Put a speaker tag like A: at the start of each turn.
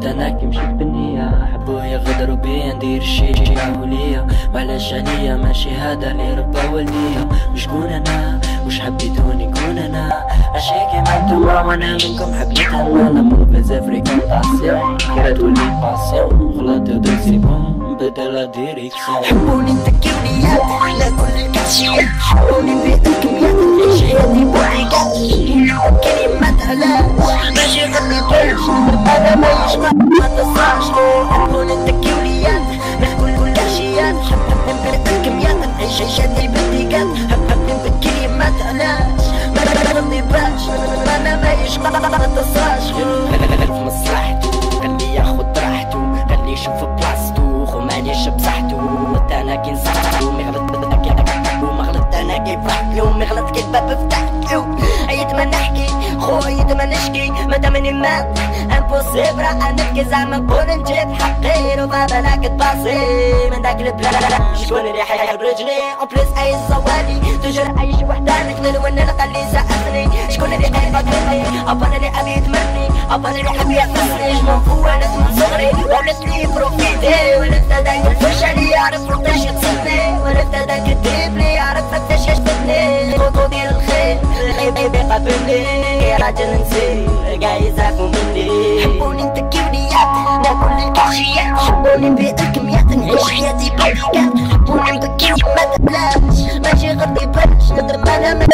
A: حتى انا كي مشيت بالنية حبوا يغدروا بيا ندير الشي يعاو ليا وعلاش عليا ماشي هذا اللي ربى والديا وشكون انا وش حبيتوني نكون انا ماشي كيما نتوما وانا منكم حبيت انا لامور بزاف فريكونطاسيون كي تولي باسيون غلطت ودرت سي بون بدل لا ديريكسيون
B: حبوني نتكيونيات على كل الكاشيات حبوني بالكميات نعيش حياتي بوعيكات كلمات علاش ماشي غني طيش انا ما يشبع ما تصاش حبوني نتكيونيات على كل الكاشيات حبوني بالكميات نعيش حياتي بالديكات حبوني بالكلمات علاش ما غني باش انا ما يشبع ما تصاش
C: في مصلحته خليه ياخد راحته خليه يشوف بلاصتو خو مانيش بصحتو غلطت انا كي نصحتو ما غلطت انا كي فرحتلو ما غلط كي الباب فتحتلو عييت ما نحكي خو عييت ما نشكي مادامني مات امبوسيبل راه نبكي زعما نقول نجيب حقي ربما لك تباصي من داك البلاد شكون اللي حيحب رجلي اون بليس اي صوالي تجر اي شي وحده نقتل وانا نلقى اللي ساعدني شكون اللي حيبغى مني ابا اللي حاب يتمني ابا اللي حاب يحبسني جمع فوالات من صغري ولات لي بروفيتي ولات هذاك الفشل يعرف وقتاش يتصلني ولات هذاك الديب لي يعرف وقتاش يشتتني خطو ديال الخير حبيبي قابلني راجل نسي كاع يزعفو مني
B: حبوني نتكيونيات ناكل الكاشيات حبوني بالكميات نعيش حياتي بليكات حبوني نبكي ما تبلاش ماشي غير باش نضرب انا